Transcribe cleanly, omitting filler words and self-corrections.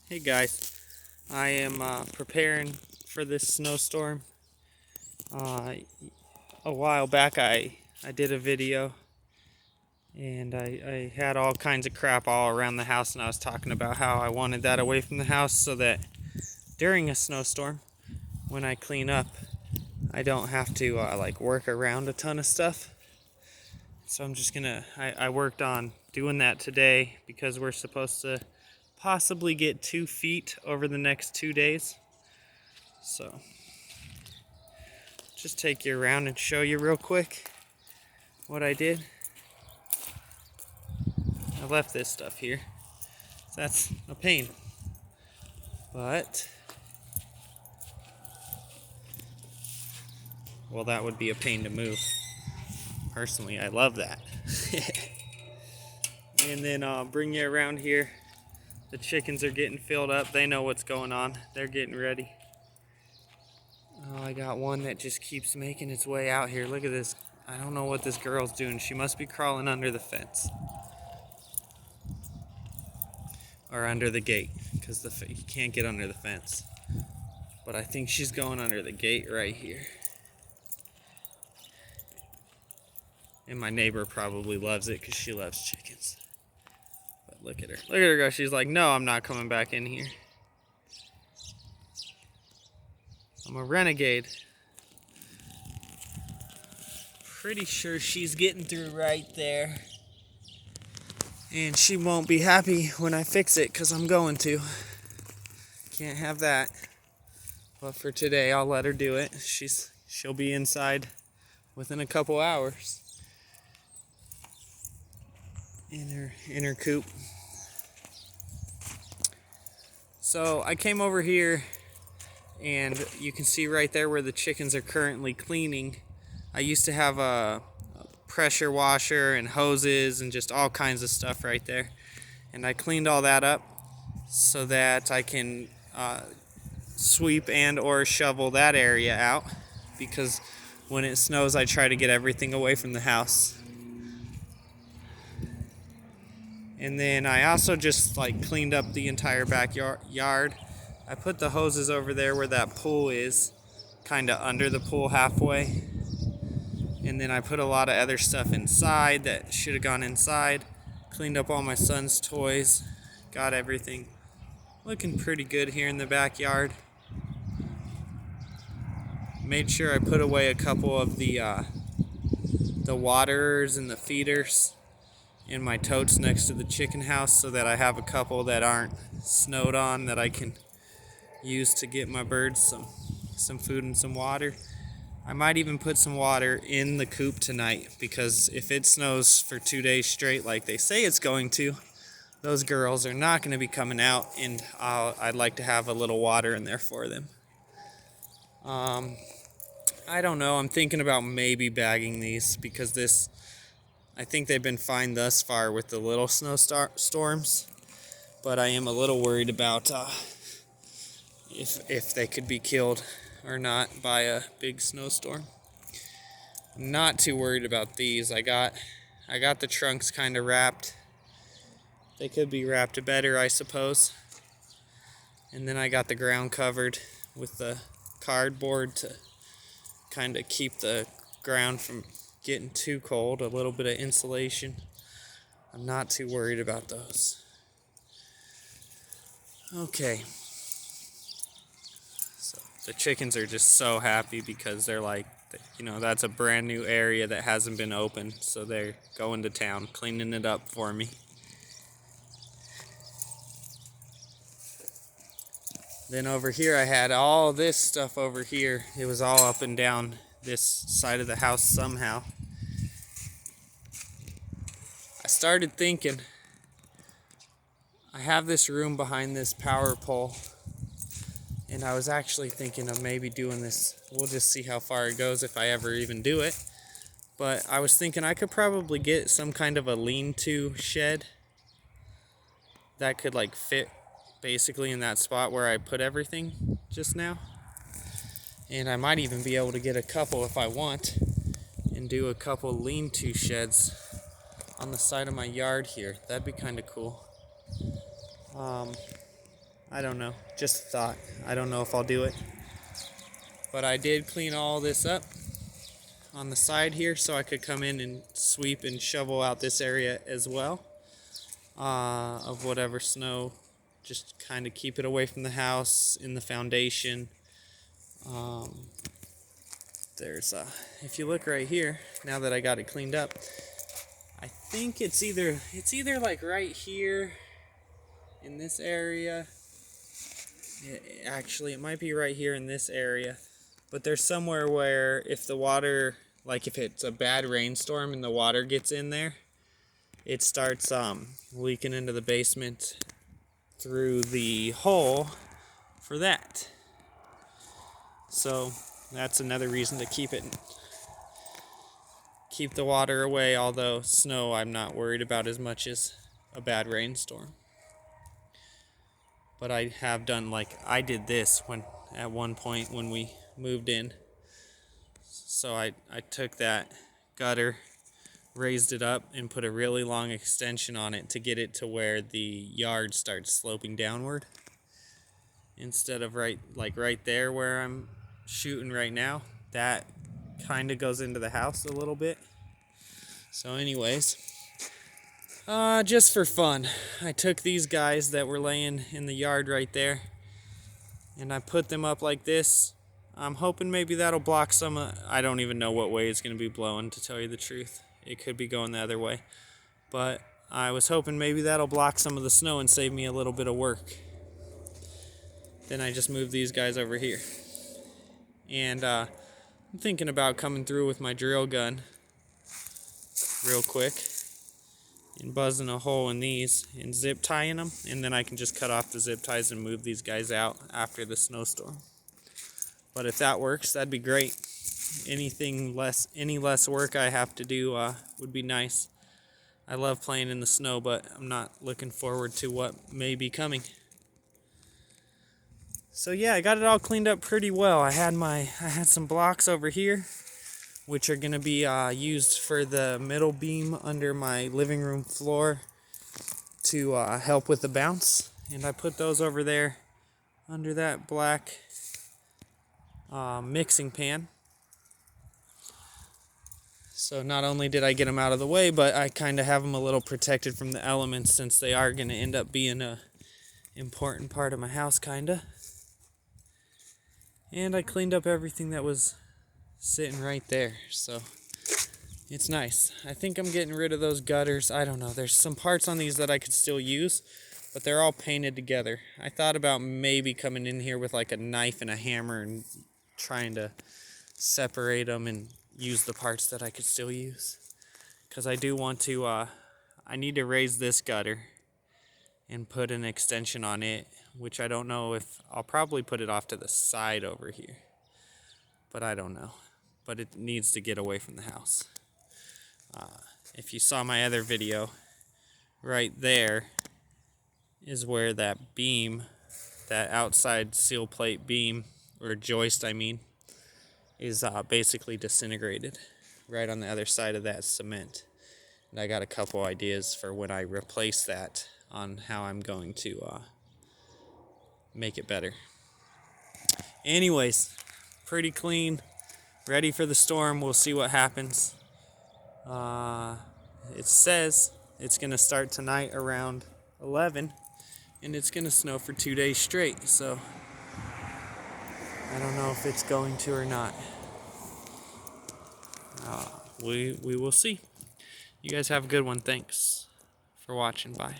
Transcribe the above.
Hey guys, I am preparing for this snowstorm. Uh, a while back I did a video and I had all kinds of crap all around the house, and I was talking about how I wanted that away from the house so that during a snowstorm, when I clean up, I don't have to like work around a ton of stuff. So I'm just I worked on doing that today because we're supposed to possibly get 2 feet over the next 2 days. So just take you around and show you real quick what I did. I left this stuff here. That's a pain. But, well, that would be a pain to move. Personally, I love that. And then I'll bring you around here. The chickens are getting filled up. They know what's going on. They're getting ready. Oh, I got one that just keeps making its way out here. Look at this. I don't know what this girl's doing. She must be crawling under the fence. Or under the gate, because you can't get under the fence. But I think she's going under the gate right here. And my neighbor probably loves it because she loves chickens. But look at her. Look at her go. She's like, no, I'm not coming back in here. I'm a renegade. Pretty sure she's getting through right there. And she won't be happy when I fix it because I'm going to. Can't have that. But for today, I'll let her do it. She'll be inside within a couple hours. In her coop. So I came over here, and you can see right there where the chickens are currently cleaning. I used to have a pressure washer and hoses and just all kinds of stuff right there. And I cleaned all that up so that I can sweep and or shovel that area out, because when it snows I try to get everything away from the house. And then I also just cleaned up the entire backyard. I put the hoses over there where that pool is, kind of under the pool halfway. And then I put a lot of other stuff inside that should have gone inside. Cleaned up all my son's toys. Got everything looking pretty good here in the backyard. Made sure I put away a couple of the waterers and the feeders in my totes next to the chicken house, so that I have a couple that aren't snowed on that I can use to get my birds some food and some water. I might even put some water in the coop tonight, because if it snows for 2 days straight like they say it's going to, those girls are not going to be coming out, and I'd like to have a little water in there for them. I don't know. I'm thinking about maybe bagging these, because I think they've been fine thus far with the little snowstorms, but I am a little worried about if they could be killed or not by a big snowstorm. I'm not too worried about these. I got the trunks kind of wrapped. They could be wrapped better, I suppose. And then I got the ground covered with the cardboard to kind of keep the ground from getting too cold, a little bit of insulation. I'm not too worried about those. Okay. So the chickens are just so happy because they're like, that's a brand new area that hasn't been opened. So they're going to town, cleaning it up for me. Then over here I had all this stuff over here. It was all up and down this side of the house somehow. I started thinking, I have this room behind this power pole, and I was actually thinking of maybe doing this. We'll just see how far it goes if I ever even do it. But I was thinking I could probably get some kind of a lean-to shed that could fit basically in that spot where I put everything just now. And I might even be able to get a couple if I want, and do a couple lean-to sheds on the side of my yard here. That'd be kind of cool. I I don't know. Just a thought. I don't know if I'll do it. But I did clean all this up on the side here so I could come in and sweep and shovel out this area as well of whatever snow. Just kind of keep it away from the house, in the foundation. There's if you look right here, now that I got it cleaned up, I think it's either like right here in this area. Actually, it might be right here in this area, but there's somewhere where if the water, like if it's a bad rainstorm and the water gets in there, it starts leaking into the basement through the hole for that. So that's another reason to keep the water away, although snow I'm not worried about as much as a bad rainstorm. But I have done, like, I did this at one point when we moved in. So I took that gutter, raised it up, and put a really long extension on it to get it to where the yard starts sloping downward. Instead of right there where I'm shooting right now, that kind of goes into the house a little bit. So anyways, just for fun, I took these guys that were laying in the yard right there, and I put them up like this. I'm hoping maybe that'll block some. I don't even know what way it's going to be blowing, to tell you the truth. It could be going the other way. But I was hoping maybe that'll block some of the snow and save me a little bit of work. Then I just moved these guys over here. And I'm thinking about coming through with my drill gun real quick and buzzing a hole in these and zip tying them, and then I can just cut off the zip ties and move these guys out after the snowstorm. But if that works, that'd be great. Any less work I have to do would be nice. I love playing in the snow, but I'm not looking forward to what may be coming. So yeah, I got it all cleaned up pretty well. I had some blocks over here, which are going to be used for the middle beam under my living room floor to help with the bounce. And I put those over there under that black mixing pan. So not only did I get them out of the way, but I kind of have them a little protected from the elements, since they are going to end up being a important part of my house, kind of. And I cleaned up everything that was sitting right there, so it's nice. I think I'm getting rid of those gutters. I don't know, there's some parts on these that I could still use, but they're all painted together. I thought about maybe coming in here with like a knife and a hammer and trying to separate them and use the parts that I could still use, because I do want to I need to raise this gutter and put an extension on it, which I don't know if I'll probably put it off to the side over here, but I don't know. But it needs to get away from the house. If you saw my other video, right there is where that beam, that outside seal plate beam, or joist I mean, is basically disintegrated right on the other side of that cement. And I got a couple ideas for when I replace that on how I'm going to make it better. Anyways, pretty clean, ready for the storm. We'll see what happens. It says it's going to start tonight around 11, and it's going to snow for 2 days straight, so I don't know if it's going to or not. We will see. You guys have a good one. Thanks for watching. Bye.